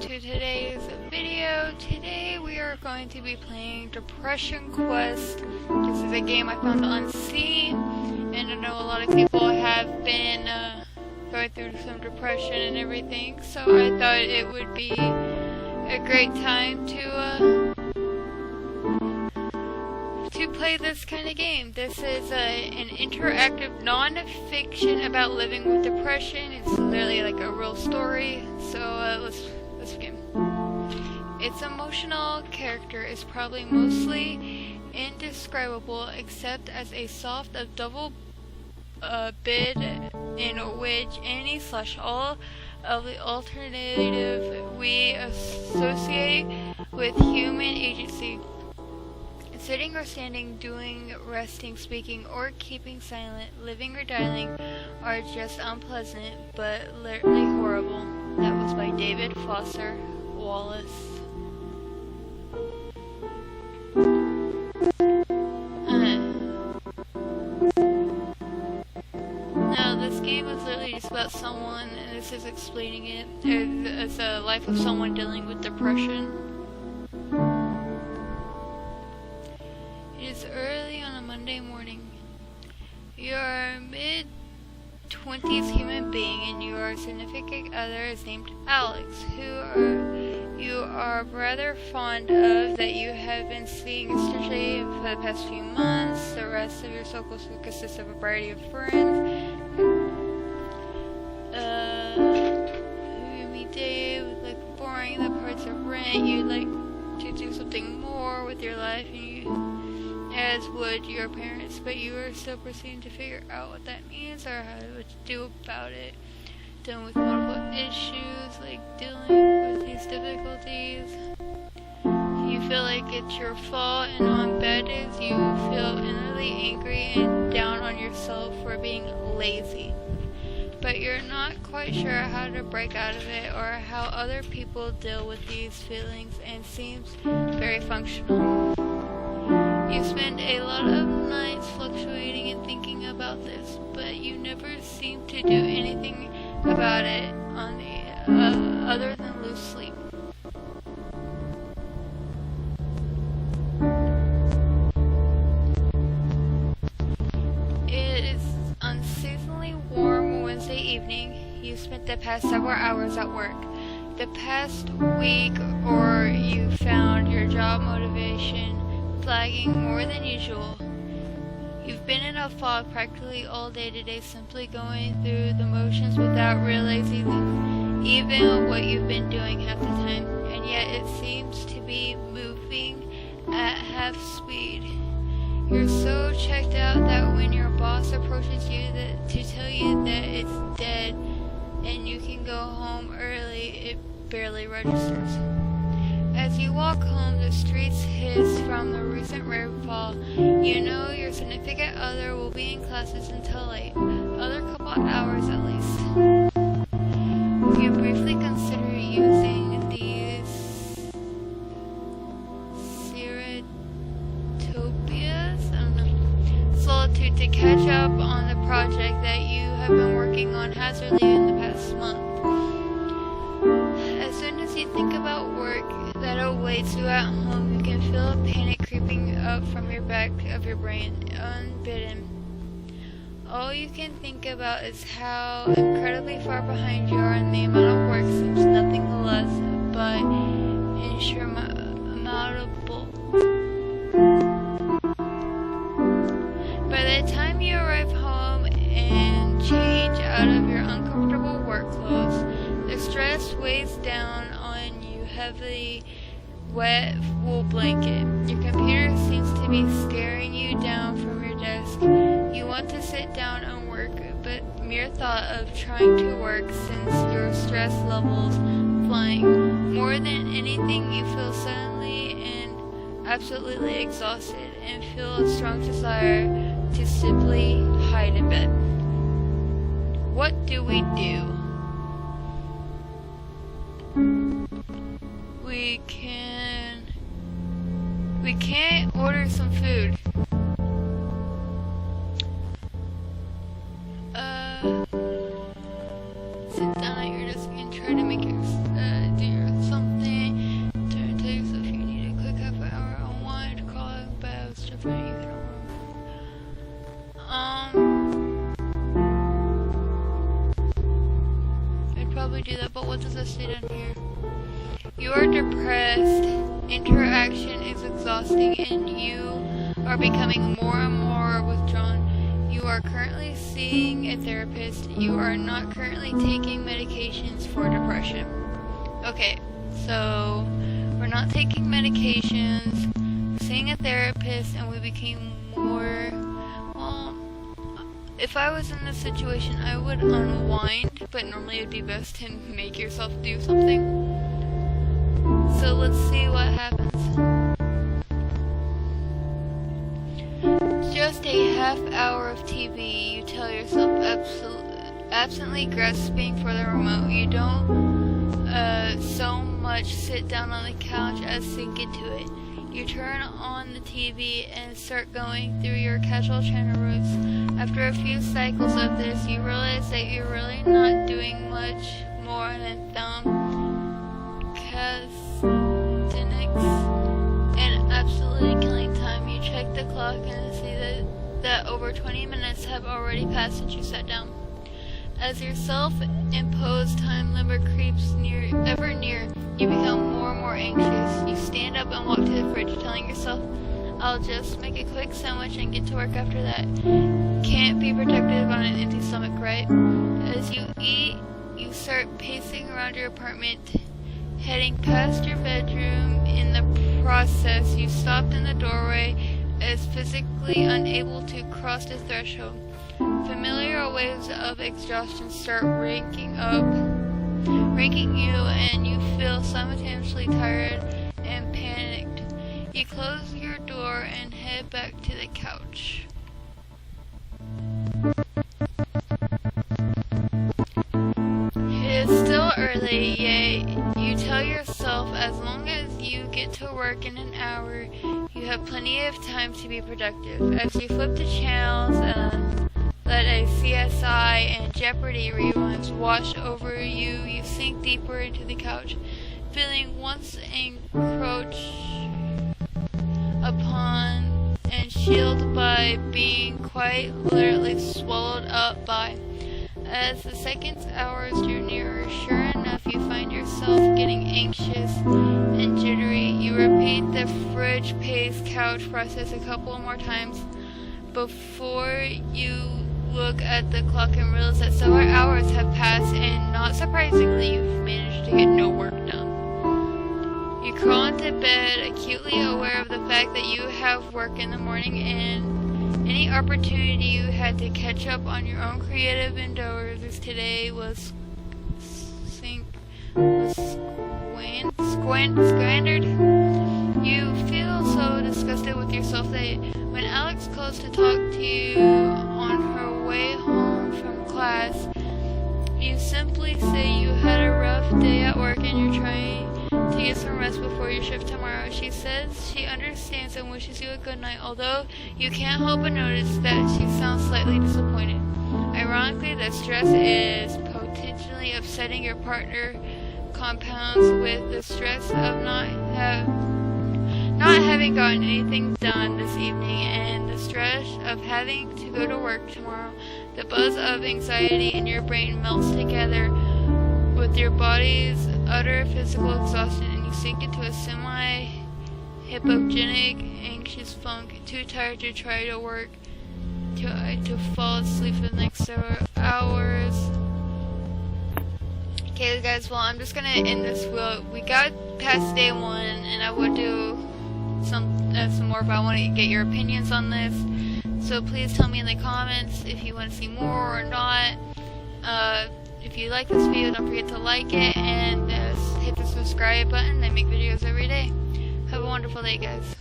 to today's video. Today we are going to be playing Depression Quest. This is a game I found on Steam, and I know a lot of people have been going through some depression and everything, so I thought it would be a great time to play this kind of game. This is an interactive non-fiction about living with depression. It's literally like a real story, so let's begin. Its emotional character is probably mostly indescribable, except as a soft double bid in which any / all of the alternative we associate with human agency. Sitting or standing, doing, resting, speaking, or keeping silent, living or dying are just unpleasant, but literally horrible. That was by David Foster Wallace. Now, this game is literally just about someone, and this is explaining it. It's a life of someone dealing with depression. It is early on a Monday morning. You are a mid-20s human being, and your significant other is named Alex, who you are rather fond of, that you have been seeing yesterday for the past few months. The rest of your circle consists of a variety of friends. You meet Dave with like boring the parts of rent. You'd like to do something more with your life, and as would your parents, but you are still proceeding to figure out what that means or what to do about it. Dealing with multiple issues, like dealing with these difficulties. You feel like it's your fault, and on bad days you feel innerly angry and down on yourself for being lazy. But you're not quite sure how to break out of it or how other people deal with these feelings, and seems very functional. You spend a lot of nights fluctuating and thinking about this, but you never seem to do anything about it on the other than lose sleep. It is unseasonably warm Wednesday evening. You spent the past several hours at work. The past week or you found your job motivation flagging more than usual. You've been in a fog practically all day today, simply going through the motions without realizing even what you've been doing half the time, and yet it seems to be moving at half speed. You're so checked out that when your boss approaches you to tell you that it's dead and you can go home early, it barely registers. As you walk home, the streets hiss from the recent rainfall. You know your significant other will be in classes until late, other couple hours at least. You briefly consider using these solitude to catch up on the project that you have been working on hazardly in the past month. As soon as you think about work that awaits you at home, you can feel a panic creeping up from your back of your brain, unbidden. All you can think about is how incredibly far behind you are, and the amount of work seems nothing less but insurmountable. By the time you arrive home and change out of your uncomfortable work clothes, the stress weighs down on you heavily wet wool blanket. Your computer seems to be staring you down from your desk. You want to sit down and work, but mere thought of trying to work sends your stress levels flying. More than anything, you feel suddenly and absolutely exhausted and feel a strong desire to simply hide in bed. What do? We can't order some food. Sit down at your desk and try to make do some what does it say down here? You are depressed, interaction is exhausting, and you are becoming more and more withdrawn. You are currently seeing a therapist. You are not currently taking medications for depression. Okay, so we're not taking medications, seeing a therapist, and we became more, well, if I was in this situation, I would unwind, but normally it'd be best to make yourself do something. So let's see what happens. Just a half hour of TV, you tell yourself, absently grasping for the remote. You don't so much sit down on the couch as sink into it. You turn on the TV and start going through your casual channel routes. After a few cycles of this, you realize that you're really not doing much more than thumb calisthenics and absolutely killing time. You check the clock and see that over 20 minutes have already passed since you sat down. As your self-imposed time limit creeps ever near, you become more and more anxious. You stand up and walk to the fridge, telling yourself, I'll just make a quick sandwich and get to work after that. Can't be productive on an empty stomach, right? As you eat, you start pacing around your apartment, heading past your bedroom. In the process, you stopped in the doorway as physically unable to cross the threshold. Familiar waves of exhaustion start ranking you, and you feel simultaneously tired and panicked. You close your door and head back to the couch. It is still early, yet you tell yourself as long as you get to work in an hour, you have plenty of time to be productive. As you flip the channels and let a CSI and Jeopardy reruns wash over you, you sink deeper into the couch, feeling once encroached upon and shielded by being quite literally swallowed up by. As the seconds, hours drew nearer, sure enough, you find yourself getting anxious and jittery. You repeat the fridge-paced couch process a couple more times before you look at the clock and realize that several hours have passed, and not surprisingly, you've managed to get no work done. You crawl into bed, acutely aware of the fact that you have work in the morning, and any opportunity you had to catch up on your own creative endeavors today was squandered. You feel so disgusted with yourself that when Alex calls to talk to you on her way home from class, you simply say you had a rough day at work and you're trying to get some rest before your shift tomorrow. She says she understands and wishes you a good night, although you can't help but notice that she sounds slightly disappointed. Ironically, the stress is potentially upsetting your partner, compounds with the stress of not having gotten anything done this evening and the stress of having to go to work tomorrow. The buzz of anxiety in your brain melts together with your body's utter physical exhaustion, and you sink into a semi-hypogenic, anxious funk, too tired to try to work, to fall asleep for the next several hours. Okay guys, well I'm just gonna end this. We got past day 1, and I would do some more if I want to get your opinions on this. So please tell me in the comments if you want to see more or not. If you like this video, don't forget to like it and hit the subscribe button. I make videos every day. Have a wonderful day, guys.